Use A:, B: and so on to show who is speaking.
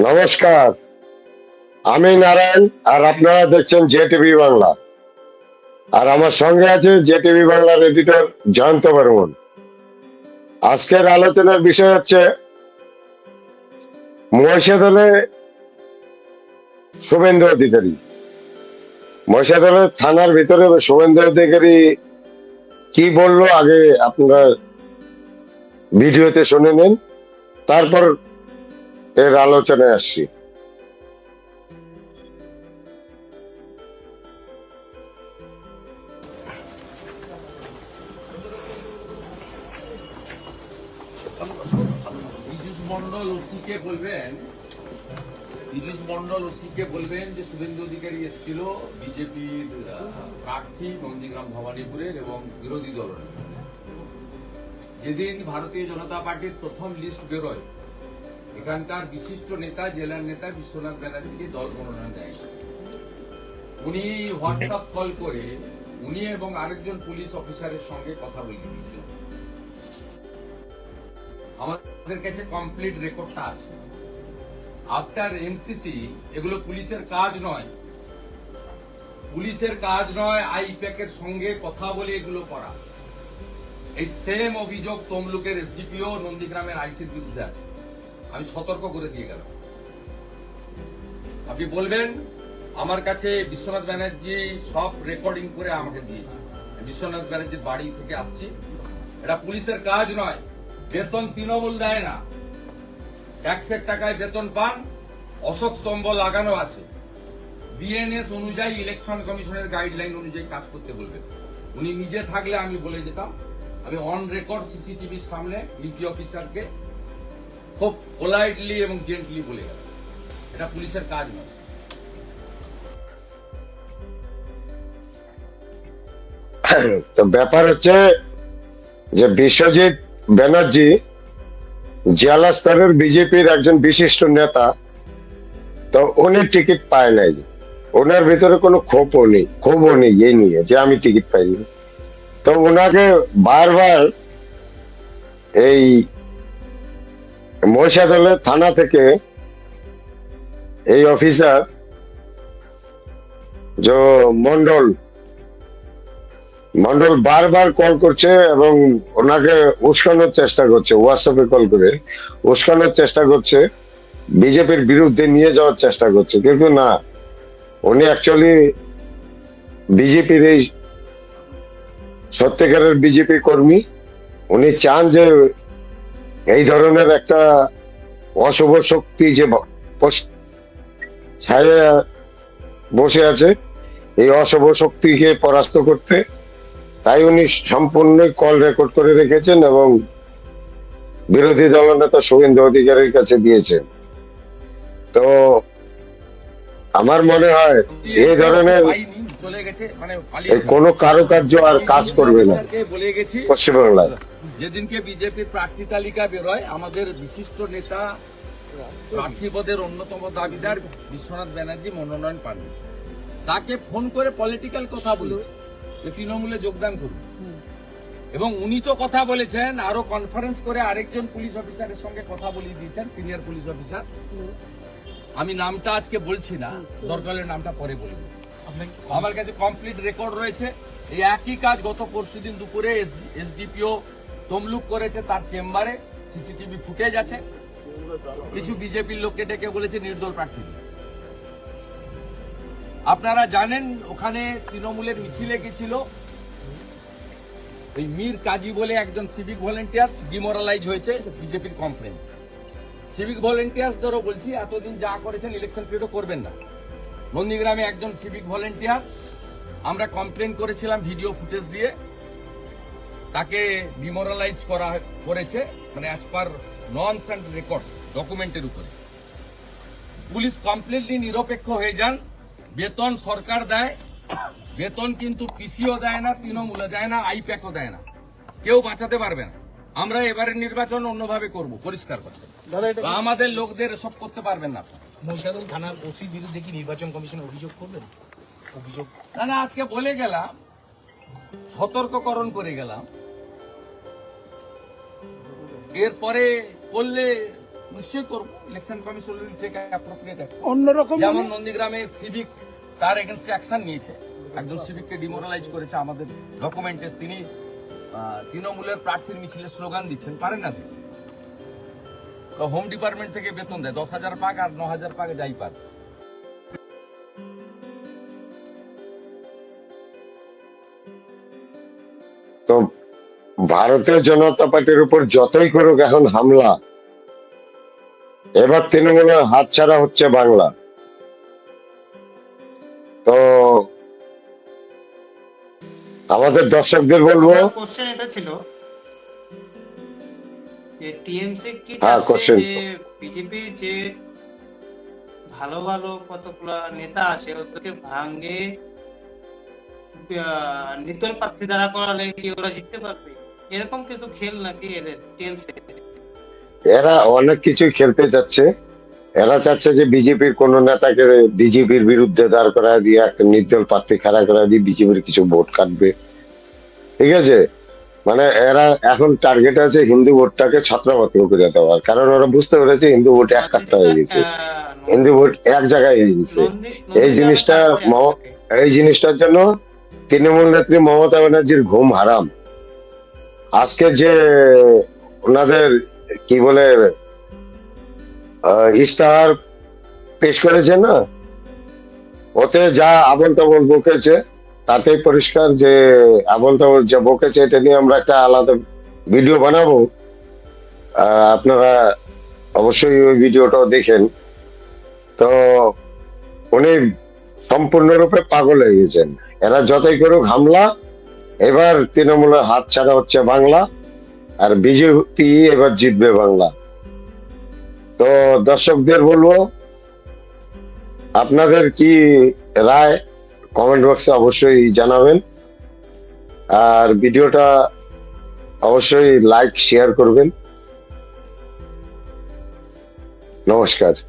A: নমস্কার, আমি নারায়ণ আর আপনারা দেখছেন জেটিভি বাংলা। আর আমার সঙ্গে আছে জেটিভি বাংলার এডিটর জয়ন্ত বর্মন। আজকের আলোচনার বিষয় হচ্ছে মহিষাদলে শুভেন্দু অধিকারী। মহিষাদলের থানার ভিতরে শুভেন্দু অধিকারী কি বললো আগে আপনারা ভিডিওতে শুনে নিন, তারপর এর আলোচনায় আসছি।
B: পীযূষ বলবেন যে শুভেন্দু অধিকারী এসেছিল বিজেপির প্রার্থী নন্দীগ্রাম ভবানীপুরের এবং বিরোধী দল। যেদিন ভারতীয় জনতা পার্টির প্রথম লিস্ট বেরোয়, এখানকার বিশিষ্ট নেতা, জেলার নেতা বিশ্বনাথ ব্যানার্জিকে দল মনোনয়ন দেয়। উনি হোয়াটসঅ্যাপ কল করে উনি এবং আরেকজন পুলিশ অফিসারের সঙ্গে কথা বলে দিয়েছিলেন। আমাদের কাছে কমপ্লিট রেকর্ডটা আছে। আফটার এমসিসি এগুলো পুলিশের কাজ নয়, আইপ্যাকের সঙ্গে কথা বলে এগুলো করা। এই সেম অভিযোগ তমলুকের এসডিপিও নন্দীগ্রামের আইসির বিরুদ্ধে আছে। আমি সতর্ক করে দিয়ে গেলাম। আপনি বলবেন আমার কাছে বিশ্বনাথ ব্যানার্জি সব রেকর্ডিং করে আমাকে দিয়েছে। বিশ্বনাথ ব্যানার্জির বাড়ি থেকে আসছি, এটা পুলিশের কাজ নয়। বেতন তৃণমূল দেয় না, ট্যাক্সের টাকায় বেতন পান, অশোক স্তম্ভ লাগানো আছে। বিএনএস অনুযায়ী, ইলেকশন কমিশনের গাইডলাইন অনুযায়ী কাজ করতে বলবেন। উনি নিজে থাকলে আমি বলে যেতাম। আমি অন রেকর্ড সিসিটিভির সামনে ডিউটি অফিসারকে খুব পোলাইটলি এবং জেন্টলি বলে গেলাম, এটা পুলিশের কাজ নয়।
A: তো ব্যাপার হচ্ছে যে বিশ্বজিৎ ব্যানার্জি জেলা স্তরের বিজেপির একজন বিশিষ্ট নেতা, তো উনি টিকিট পায় নাই। ওনার ভিতরে কোনো ক্ষোভও নেই এই নিয়ে যে আমি টিকিট পাইনি। তো ওনাকে বারবার এই মহিষাদলের থানা থেকে এই অফিসার যে মন্ডল বারবার কল করছে এবং ওনাকে উস্কানোর চেষ্টা করছে, হোয়াটসঅ্যাপে কল করে উস্কানোর চেষ্টা করছে, বিজেপির বিরুদ্ধে নিয়ে যাওয়ার চেষ্টা করছে। কিন্তু না, উনি অ্যাকচুয়ালি বিজেপির এই সত্যিকারের বিজেপি কর্মী। উনি চান যে এই ধরনের একটা অশুভ শক্তি যে ছায়া বসে আছে, এই অশুভ শক্তিকে পরাস্ত করতে, তাই উনি সম্পূর্ণ কল রেকর্ড করে রেখেছেন এবং বিরোধী দলনেতা শুভেন্দু অধিকারীর কাছে দিয়েছেন। তো আমার মনে হয় এই ধরনের কোন কারুকার্য আর কাজ করবে না পশ্চিমবাংলায়।
B: যেদিনকে বিজেপির প্রার্থী তালিকা বেরোয়, আমাদের বিশিষ্ট নেতা প্রার্থী পদের অন্যতম দাবিদার বিশ্বনাথ ব্যানার্জি মনোনয়ন পাননি। তাকে ফোন করে পলিটিক্যাল কথা বলেছে যে তৃণমূলে যোগদান করুন, এবং উনি তো কথা বলেছেন, আরো কনফারেন্স করে আরেকজন পুলিশ অফিসারের সঙ্গে কথা বলিয়ে দিয়েছেন, সিনিয়র পুলিশ অফিসার। আমি নামটা আজকে বলছি না, দরকারের নামটা পরে বলবো। আমার কাছে কমপ্লিট রেকর্ড রয়েছে। এই একই কাজ গত পরশুদিন দুপুরে এসডিপিও তমলুক করেছে, তার চেম্বারে সিসিটিভি ফুটেজ আছে। কিছু বিজেপির লোককে ডেকে বলেছে নির্দল প্রার্থী। আপনারা জানেন ওখানে তৃণমূলের মিছিলে গেছিল ওই মীর কাজী বলে একজন সিভিক ভলেন্টিয়ার্স, ডিমোরালাইজ হয়েছে বিজেপির কমপ্লেন। সিভিক ভলেন্টিয়ার্সদেরও বলছি, এতদিন যা করেছেন ইলেকশন পিরিয়ডও করবেন না। নন্দীগ্রামে একজন সিভিক ভলেন্টিয়ার, আমরা কমপ্লেন করেছিলাম ভিডিও ফুটেজ দিয়ে, তাকে ডিমোরালাইজ করেছে, মানে as per norms and record ডকুমেন্টের উপরে। পুলিশ কমপ্লিটলি নিরপেক্ষ হয়ে যান। বেতন সরকার দেয়, বেতন কিন্তু পিসিও দেয় না, তৃণমূলও দেয় না, আইপ্যাকও দেয় না। কেউ বাঁচাতে পারবে না। আমরা এবারের নির্বাচন অন্যভাবে করব, পরিষ্কার করতে। আমাদের লোকদের সব করতে পারবেন না।
C: মহিষাদল থানার ওসির বিরুদ্ধে কি নির্বাচন কমিশন অভিযোগ করবেন? অভিযোগ
B: না, আজকে বলে গেলাম, সতর্ককরণ করে গেলাম। এরপরে করলে নিশ্চয়ই করবো। Election commission will take appropriate action.
D: অন্যরকম
B: যেমন নন্দীগ্রামে সিভিক তার এগেনস্টে অ্যাকশন নিয়েছে, একজন সিভিককে ডিমোরালাইজ করেছে। আমাদের ডকুমেন্টে তিনি তৃণমূলের প্রার্থীর মিছিলে স্লোগান দিচ্ছেন, পারেন না তিনি। তো হোম ডিপার্টমেন্ট থেকে বেতন দেয় 10,000 পাক আর 9,000 পাক যাই পাক।
A: তো ভারতীয় জনতা পার্টির উপর যতই করুক এখন হামলা, এবার তৃণমূলের হাতছাড়া হচ্ছে বাংলা। তো আমাদের দর্শকদের বলবো,
E: কোশ্চেন এটা ছিল যে টিএমসি কি
A: হ্যাঁ,
E: চাচ্ছে
A: question
E: যে বিজেপির যে ভালো ভালো কতগুলা নেতা আছে ওদেরকে ভাঙে নির্দল প্রার্থী দ্বারা করালে কি ওরা জিততে পারবে, এরকম কিছু খেল নাকি এদের টিএমসি?
A: এরা অনেক কিছুই খেলতে যাচ্ছে। এরা চাচ্ছে যে বিজেপির কোন নেতাকে বিজেপির বিরুদ্ধে দাঁড় করায় দিয়ে একটা নির্দল প্রার্থী খাড়া করায় দিয়ে বিজেপির কিছু ভোট কাটবে, ঠিক আছে। মানে এরা এখন টার্গেট আছে হিন্দু ভোটটাকে ছত্রভঙ্গ করে দেওয়ার, কারণ ওরা বুঝতে পেরেছে হিন্দু ভোট এক কাট্টা হয়ে গেছে, হিন্দু ভোট এক জায়গায় হয়ে গেছে। এই জিনিসটা এই জিনিসটার জন্য তৃণমূল নেত্রী মমতা ব্যানার্জির ঘুম হারাম। আজকে যে ওনাদের কি বলে ইস্তাহার পেশ করেছে না, ওতে যা আবল তাবল বকেছে তাতেই পরিষ্কার যে আবল তাবল যা বকেছে এটা নিয়ে আমরা একটা আলাদা ভিডিও বানাবো। আপনারা অবশ্যই ওই ভিডিওটাও দেখেন। তো উনি সম্পূর্ণরূপে পাগল হয়ে গেছেন। এরা যতই করুক হামলা, এবার তৃণমূলের হাত ছাড়া হচ্ছে বাংলা, আর বিজেপি এবার জিতবে বাংলা। তো দর্শকদের বলবো, আপনাদের কি রায় কমেন্ট বক্সে অবশ্যই জানাবেন, আর ভিডিওটা অবশ্যই লাইক শেয়ার করবেন। নমস্কার।